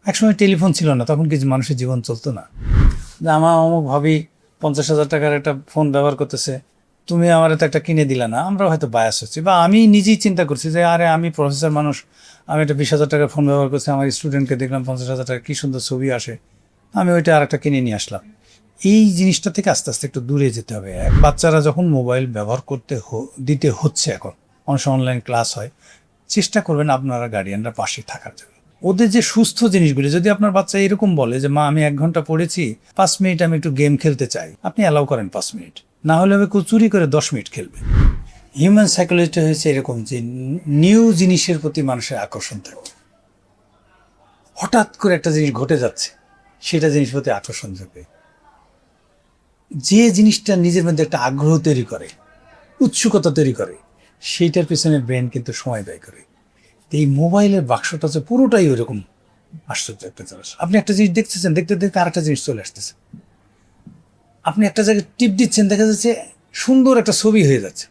একসময় টেলিফোন ছিল না, তখন কিছু মানুষের জীবন চলতো না। যে আমার অমুক ভাবি 50,000 টাকার একটা ফোন ব্যবহার করতেছে, তুমি আমার তো একটা কিনে দিলা না, আমরা হয়তো বায়াস হচ্ছি। বা আমি নিজেই চিন্তা করছি যে আরে আমি প্রফেসর মানুষ, আমি একটা 20,000 টাকার ফোন ব্যবহার করছি, আমার স্টুডেন্টকে দেখলাম 50,000 টাকা, কী সুন্দর ছবি আসে, আমি ওইটা আর একটা কিনে নিয়ে আসলাম। এই জিনিসটা থেকে আস্তে আস্তে একটু দূরে যেতে হবে। বাচ্চারা যখন মোবাইল ব্যবহার দিতে হচ্ছে, এখন অনেক অনলাইন ক্লাস হয়, চেষ্টা করবেন আপনারা গার্ডিয়ানরা পাশে থাকার জন্য। ওদের যে সুস্থ জিনিসগুলি, যদি আপনার বাচ্চা এরকম বলে যে মা আমি 1 ঘন্টা পড়েছি, 5 মিনিট আমি একটু গেম খেলতে চাই, আপনি অ্যালাউ করেন 5 মিনিট, না হলে আমি চুরি করে 10 মিনিট খেলবে। হিউম্যান সাইকোলজিটা হয়েছে এরকম যে নিউ জিনিসের প্রতি মানুষের আকর্ষণ থাকে। হঠাৎ করে একটা জিনিস ঘটে যাচ্ছে, সেটা জিনিস প্রতি আকর্ষণ থাকবে। যে জিনিসটা নিজের মধ্যে একটা আগ্রহ তৈরি করে, উৎসুকতা তৈরি করে, সেইটার পিছনে ব্রেন কিন্তু সময় ব্যয় করে। এই মোবাইলের বাক্সটা হচ্ছে পুরোটাই ওইরকম আশ্চর্য একটা জিনিস। আপনি একটা জিনিস দেখতেছেন, দেখতে দেখতে আরেকটা জিনিস চলে আসতেছে। আপনি একটা জায়গায় টিপ দিচ্ছেন, দেখা যাচ্ছে সুন্দর একটা ছবি হয়ে যাচ্ছে।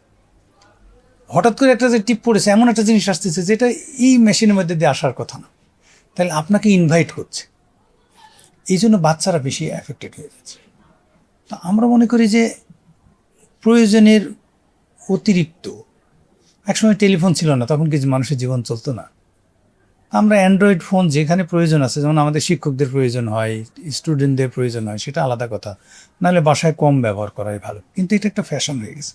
হঠাৎ করে একটা যে টিপ পড়েছে, এমন একটা জিনিস আসতেছে যেটা এই মেশিনের মধ্যে দিয়ে আসার কথা না, তাহলে আপনাকে ইনভাইট করছে। এই জন্য বাচ্চারা বেশি অ্যাফেক্টেড হয়ে যাচ্ছে। তো আমরা মনে করি যে প্রয়োজনের অতিরিক্ত, একসময় টেলিফোন ছিল না, তখন কিছু মানুষের জীবন চলতো না। আমরা অ্যান্ড্রয়েড ফোন যেখানে প্রয়োজন আছে, যেমন আমাদের শিক্ষকদের প্রয়োজন হয়, স্টুডেন্টদের প্রয়োজন হয়, সেটা আলাদা কথা, নাহলে বাসায় কম ব্যবহার করাই ভালো। কিন্তু এটা একটা ফ্যাশন হয়ে গেছে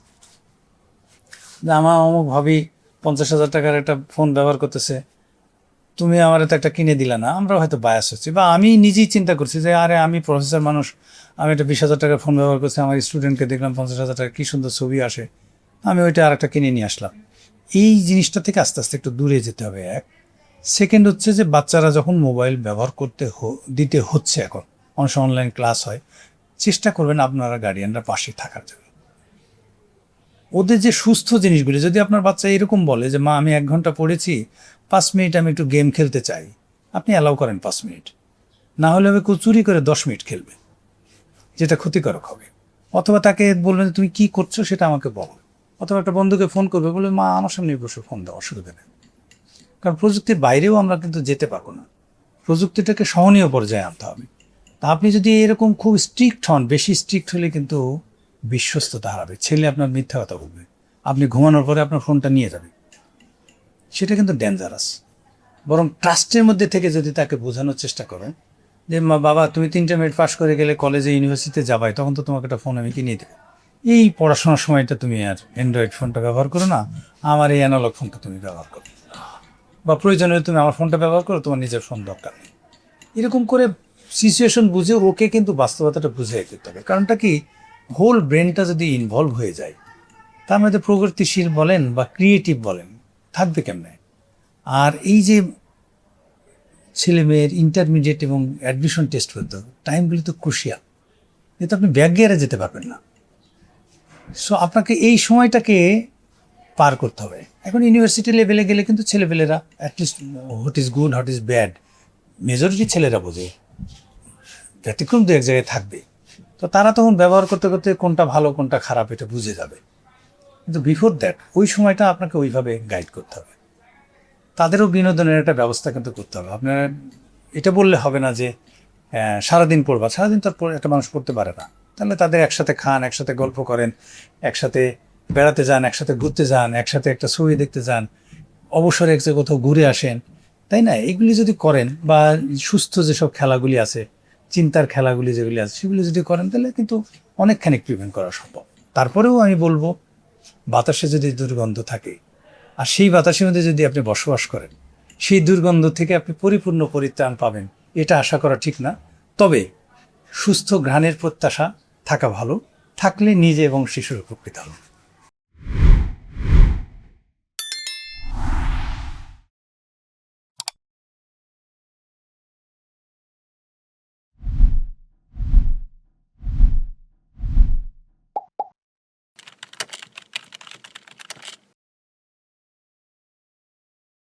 যে আমার অমুক ভাবি 50,000 টাকার একটা ফোন ব্যবহার করতেছে, তুমি আমার তো একটা কিনে দিলা না, আমরা হয়তো বায়াস হচ্ছি। বা আমি নিজেই চিন্তা করছি যে আরে আমি প্রফেসর মানুষ, আমি একটা 20,000 টাকার ফোন ব্যবহার করছি, আমার স্টুডেন্টকে দেখলাম 50,000 টাকা, কী সুন্দর ছবি আসে, আমি ওইটা আর একটা কিনে নিয়ে আসলাম। এই জিনিসটা থেকে আস্তে আস্তে একটু দূরে যেতে হবে। সেকেন্ড হচ্ছে যে বাচ্চারা যখন মোবাইল ব্যবহার দিতে হচ্ছে, এখন অনেক অনলাইন ক্লাস হয়, চেষ্টা করবেন আপনারা গার্ডিয়ানরা পাশে থাকার জন্য। ওদের যে সুস্থ জিনিসগুলি, যদি আপনার বাচ্চা এরকম বলে যে মা আমি 1 ঘন্টা পড়েছি, 5 মিনিট আমি একটু গেম খেলতে চাই, আপনি অ্যালাউ করেন 5 মিনিট, না হলে আমি চুরি করে 10 মিনিট খেলবে, যেটা ক্ষতিকারক হবে। অথবা তাকে বলবেন তুমি কি করছো সেটা আমাকে বলো। অথবা একটা বন্ধুকে ফোন করবে, বলবে মা আমার সামনে বসে ফোন দাও, অসুবিধা নেই। কারণ প্রযুক্তির বাইরেও আমরা কিন্তু যেতে পারবো না, প্রযুক্তিটাকে সহনীয় পর্যায়ে আনতে হবে। তা আপনি যদি এরকম খুব স্ট্রিক্ট হন, বেশি স্ট্রিক্ট হলে কিন্তু বিশ্বস্ততা হারাবে, ছেলে আপনার মিথ্যা কথা বলবে, আপনি ঘুমানোর পরে আপনার ফোনটা নিয়ে যাবে, সেটা কিন্তু ডেঞ্জারাস। বরং ট্রাস্টের মধ্যে থেকে যদি তাকে বোঝানোর চেষ্টা করেন যে মা বাবা তুমি 3টে মিনিট পাস করে গেলে কলেজে ইউনিভার্সিটিতে যাবাই, তখন তো তোমাকে একটা ফোন আমি কিনে দেবো, এই পড়াশোনার সময়টা তুমি আর অ্যান্ড্রয়েড ফোনটা ব্যবহার করো না, আমার এই অ্যানালগ ফোনটা তুমি ব্যবহার করো, বা প্রয়োজনে তুমি আমার ফোনটা ব্যবহার করো, তোমার নিজের ফোন দরকার নেই। এরকম করে সিচুয়েশন বুঝে ওকে কিন্তু বাস্তবতাটা বুঝিয়ে দিতে হবে। কারণটা কি, হোল ব্রেনটা যদি ইনভলভ হয়ে যায়, তার মধ্যে প্রগতিশীল বলেন বা ক্রিয়েটিভ বলেন থাকবে কেমনে। আর এই যে ছেলেমেয়ের ইন্টারমিডিয়েট এবং অ্যাডমিশন টেস্ট হতো, টাইমগুলি তো ক্রুশিয়াল, কিন্তু আপনি ব্যাক গিয়ারে যেতে পারবেন না। সো আপনাকে এই সময়টাকে পার করতে হবে। এখন ইউনিভার্সিটি লেভেলে গেলে কিন্তু ছেলেপেলেরা at least what is good what is bad majority ছেলেরা বোঝে, ব্যতিক্রম দু এক জায়গায় থাকবে। তো তারা তখন ব্যবহার করতে করতে কোনটা ভালো কোনটা খারাপ এটা বুঝে যাবে। কিন্তু বিফোর দ্যাট ওই সময়টা আপনাকে ওইভাবে গাইড করতে হবে। তাদেরও বিনোদনের একটা ব্যবস্থা কিন্তু করতে হবে। আপনার এটা বললে হবে না যে সারাদিন পড়বা, সারাদিন তার একটা মানুষ পড়তে পারে না। তাহলে তাদের একসাথে খান, একসাথে গল্প করেন, একসাথে বেড়াতে যান, একসাথে ঘুরতে যান, একসাথে একটা ছবি দেখতে যান, অবসরে এক জায়গায় কোথাও ঘুরে আসেন, তাই না? এগুলি যদি করেন, বা সুস্থ যেসব খেলাগুলি আছে, চিন্তার খেলাগুলি যেগুলি আছে, সেগুলি যদি করেন, তাহলে কিন্তু অনেকখানি প্রিভেন্ট করা সম্ভব। তারপরেও আমি বলবো, বাতাসে যদি দুর্গন্ধ থাকে, আর সেই বাতাসের মধ্যে যদি আপনি বসবাস করেন, সেই দুর্গন্ধ থেকে আপনি পরিপূর্ণ পরিত্রাণ পাবেন এটা আশা করা ঠিক না। তবে সুস্থ ঘ্রাণের প্রত্যাশা থাকা ভালো, থাকলে নিজে এবং শিশুর উপকৃত হন।